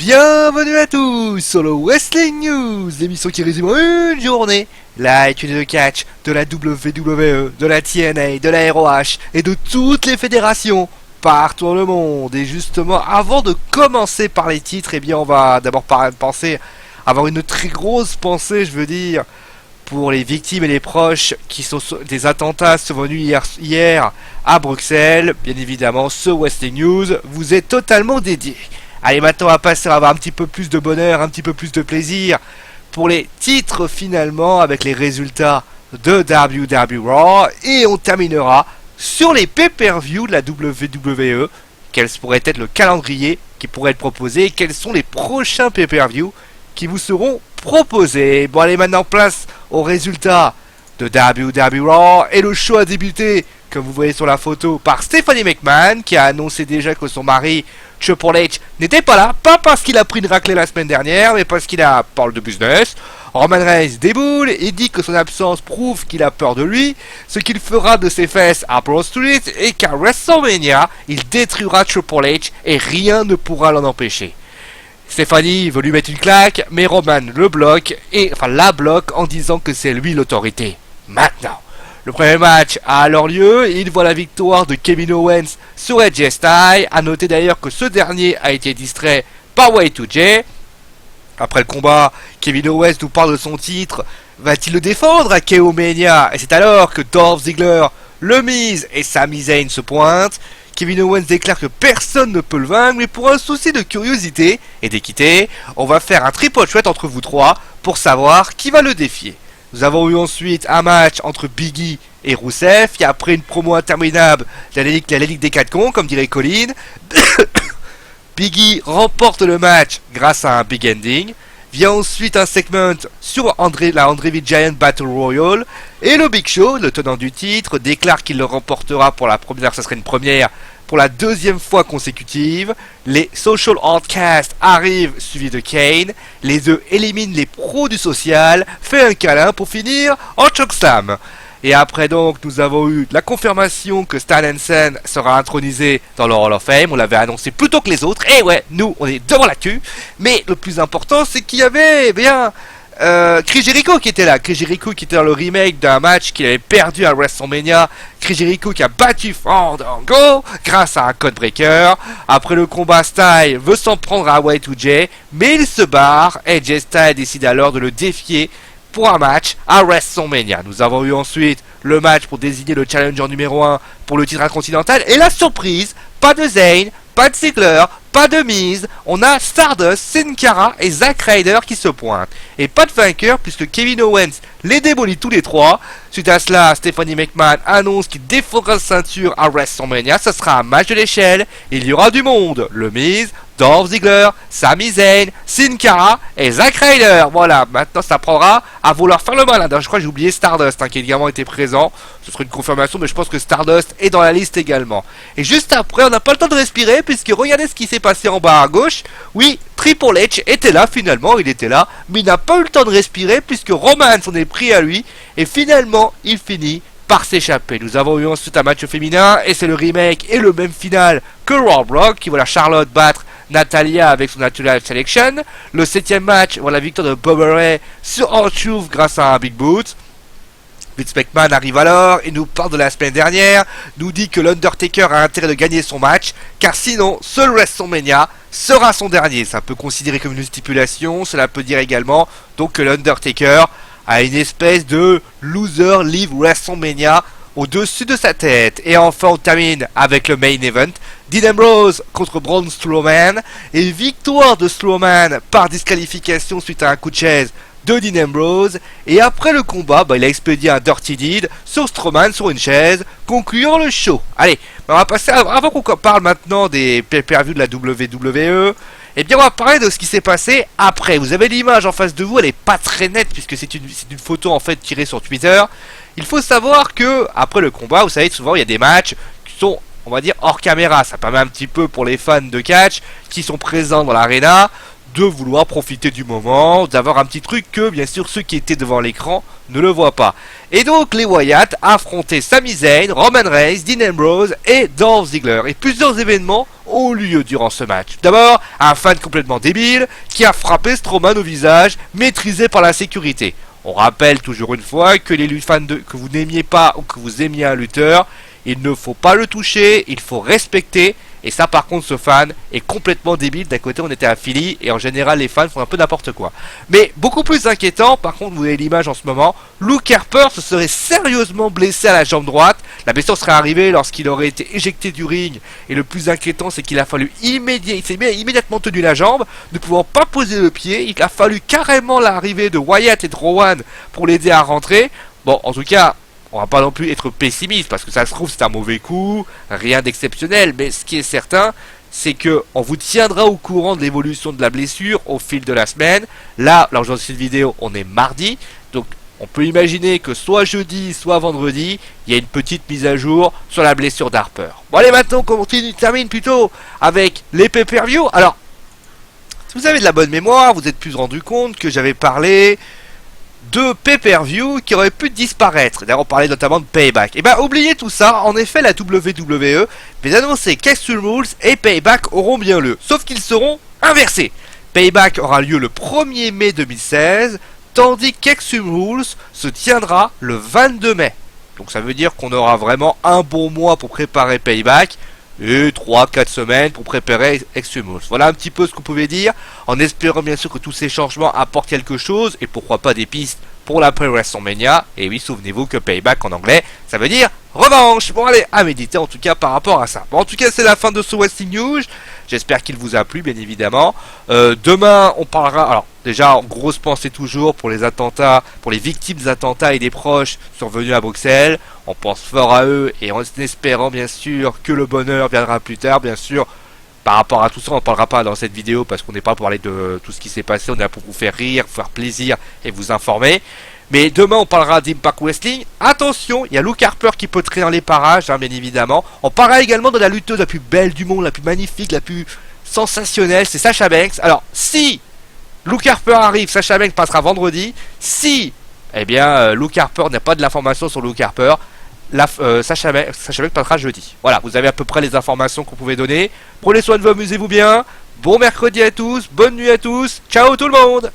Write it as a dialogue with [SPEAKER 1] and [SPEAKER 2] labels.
[SPEAKER 1] Bienvenue à tous sur le Wrestling News, l'émission qui résume en une journée l'actualité de catch de la WWE, de la TNA, de la ROH et de toutes les fédérations partout dans le monde. Et justement, avant de commencer par les titres, eh bien on va d'abord penser, avoir une très grosse pensée, je veux dire, pour les victimes et les proches qui sont des attentats survenus hier à Bruxelles. Bien évidemment, ce Wrestling News vous est totalement dédié. Allez, maintenant on va passer à avoir un petit peu plus de bonheur, un petit peu plus de plaisir pour les titres finalement avec les résultats de WWE Raw. Et on terminera sur les pay-per-view de la WWE. Quel pourrait être le calendrier qui pourrait être proposé et quels sont les prochains pay-per-view qui vous seront proposés. Bon, allez, maintenant place aux résultats de WWE Raw. Et le show a débuté, comme vous voyez sur la photo, par Stephanie McMahon qui a annoncé déjà que son mari Triple H n'était pas là, pas parce qu'il a pris une raclée la semaine dernière, mais parce qu'il parle de business. Roman Reigns déboule et dit que son absence prouve qu'il a peur de lui, ce qu'il fera de ses fesses à Broad Street, et qu'à WrestleMania, il détruira Triple H et rien ne pourra l'en empêcher. Stephanie veut lui mettre une claque, mais Roman le bloque, la bloque en disant que c'est lui l'autorité. Maintenant, le premier match a alors lieu et il voit la victoire de Kevin Owens sur AJ Styles. A noter d'ailleurs que ce dernier a été distrait par Y2J. Après le combat, Kevin Owens nous parle de son titre. Va-t-il le défendre à KO Mania? Et c'est alors que Dolph Ziggler, le Miz et Sami Zayn se pointent. Kevin Owens déclare que personne ne peut le vaincre, mais pour un souci de curiosité et d'équité, on va faire un triple threat entre vous trois pour savoir qui va le défier. Nous avons eu ensuite un match entre Biggie et Rusev, et après une promo interminable de la Ligue des 4 cons, comme dirait Colin, Biggie remporte le match grâce à un big ending. Vient ensuite un segment sur la André Giant Battle Royale, et le Big Show, le tenant du titre, déclare qu'il le remportera pour la première, ça serait une première, pour la deuxième fois consécutive. Les Social Outcasts arrivent, suivis de Kane. Les deux éliminent les pros du social, fait un câlin pour finir en chokeslam. Et après donc, nous avons eu la confirmation que Stan Hansen sera intronisé dans le Hall of Fame. On l'avait annoncé plus tôt que les autres. Et ouais, nous, on est devant la queue. Mais le plus important, c'est qu'il y avait Chris Jericho qui était là. Chris Jericho qui était dans le remake d'un match qu'il avait perdu à WrestleMania. Chris Jericho qui a battu Fandango grâce à un codebreaker. Après le combat, Styles veut s'en prendre à Y2J, mais il se barre. Et AJ Styles décide alors de le défier pour un match à WrestleMania. Nous avons eu ensuite le match pour désigner le challenger numéro 1 pour le titre intercontinental. Et la surprise, pas de Zayn, pas de Ziggler, pas de Miz. On a Stardust, Sin Cara et Zack Ryder qui se pointent. Et pas de vainqueur puisque Kevin Owens les démolit tous les trois. Suite à cela, Stephanie McMahon annonce qu'il défendra la ceinture à WrestleMania. Ce sera un match de l'échelle. Il y aura du monde. Le Miz, Dolph Ziggler, Sami Zayn, Sin Cara et Zack Ryder. Voilà, maintenant ça prendra à vouloir faire le malin. Je crois que j'ai oublié Stardust qui également était présent. Ce serait une confirmation, mais je pense que Stardust est dans la liste également. Et juste après, on n'a pas le temps de respirer puisque regardez ce qui s'est passé en bas à gauche. Oui, Triple H était là finalement, il était là, mais il n'a pas eu le temps de respirer puisque Roman s'en est pris à lui et finalement il finit par s'échapper. Nous avons eu ensuite un match féminin et c'est le remake et le même final que Raw Brock qui voit la Charlotte battre Natalia avec son Natural Selection. Le 7ème match voit la victoire de Bubba Ray sur R-Truth grâce à un Big Boot. Vince McMahon arrive alors et nous parle de la semaine dernière, nous dit que l'Undertaker a intérêt de gagner son match car sinon seul WrestleMania sera son dernier. Ça peut considérer comme une stipulation, cela peut dire également donc que l'Undertaker a une espèce de loser leave WrestleMania au-dessus de sa tête. Et enfin on termine avec le main event, Dean Ambrose contre Braun Strowman, et victoire de Strowman par disqualification suite à un coup de chaise de Dean Ambrose. Et après le combat, il a expédié un Dirty Deed sur Strowman sur une chaise, concluant le show. Allez, on va passer avant qu'on parle maintenant des pay-per-view de la WWE. Et bien on va parler de ce qui s'est passé après. Vous avez l'image en face de vous, elle est pas très nette puisque c'est une photo en fait tirée sur Twitter. Il faut savoir que après le combat, vous savez souvent il y a des matchs qui sont, on va dire, hors caméra. Ça permet un petit peu pour les fans de catch qui sont présents dans l'arena de vouloir profiter du moment, d'avoir un petit truc que bien sûr ceux qui étaient devant l'écran ne le voient pas. Et donc les Wyatt affrontaient Sami Zayn, Roman Reigns, Dean Ambrose et Dolph Ziggler. Et plusieurs événements ont lieu durant ce match. D'abord, un fan complètement débile qui a frappé Strowman au visage, maîtrisé par la sécurité. On rappelle toujours une fois que les fans que vous n'aimiez pas ou que vous aimiez un lutteur, il ne faut pas le toucher, il faut respecter. Et ça par contre ce fan est complètement débile. D'un côté on était à Philly et en général les fans font un peu n'importe quoi. Mais beaucoup plus inquiétant, par contre vous avez l'image en ce moment, Luke Harper se serait sérieusement blessé à la jambe droite. La blessure serait arrivée lorsqu'il aurait été éjecté du ring. Et le plus inquiétant c'est qu'il a fallu il s'est immédiatement tenu la jambe, ne pouvant pas poser le pied. Il a fallu carrément l'arrivée de Wyatt et de Rowan pour l'aider à rentrer. Bon en tout cas, on va pas non plus être pessimiste parce que ça se trouve c'est un mauvais coup, rien d'exceptionnel, mais ce qui est certain, c'est que on vous tiendra au courant de l'évolution de la blessure au fil de la semaine. Là, lors de cette vidéo, on est mardi, donc on peut imaginer que soit jeudi, soit vendredi, il y a une petite mise à jour sur la blessure d'Harper. Bon allez, maintenant on termine plutôt avec les pay-per-view. Alors, si vous avez de la bonne mémoire, vous êtes plus rendu compte que j'avais parlé de pay-per-view qui auraient pu disparaître. D'ailleurs, on parlait notamment de Payback. Et ben, oubliez tout ça. En effet, la WWE vient d'annoncer qu'Extreme Rules et Payback auront bien lieu. Sauf qu'ils seront inversés. Payback aura lieu le 1er mai 2016, tandis qu'Extreme Rules se tiendra le 22 mai. Donc ça veut dire qu'on aura vraiment un bon mois pour préparer Payback et 3-4 semaines pour préparer Extreme Rules. Voilà un petit peu ce qu'on pouvait dire, en espérant bien sûr que tous ces changements apportent quelque chose, et pourquoi pas des pistes pour l'après WrestleMania. Et oui, souvenez-vous que Payback en anglais, ça veut dire revanche. Bon allez, à méditer en tout cas par rapport à ça. Bon, en tout cas c'est la fin de ce Wrestling News. J'espère qu'il vous a plu bien évidemment. Demain on parlera, alors déjà en grosse pensée toujours pour les attentats, pour les victimes des attentats et des proches survenus à Bruxelles. On pense fort à eux et en espérant bien sûr que le bonheur viendra plus tard. Bien sûr, par rapport à tout ça, on ne parlera pas dans cette vidéo parce qu'on n'est pas pour parler de tout ce qui s'est passé. On est là pour vous faire rire, vous faire plaisir et vous informer. Mais demain, on parlera d'Impact Wrestling. Attention, il y a Luke Harper qui peut traîner dans les parages, hein, bien évidemment. On parlera également de la lutteuse la plus belle du monde, la plus magnifique, la plus sensationnelle, c'est Sasha Banks. Alors, si Luke Harper arrive, Sasha Banks passera vendredi. Si, eh bien, Luke Harper n'a pas de l'information sur Luke Harper, Sasha Banks passera jeudi. Voilà, vous avez à peu près les informations qu'on pouvait donner. Prenez soin de vous, amusez-vous bien. Bon mercredi à tous, bonne nuit à tous. Ciao tout le monde!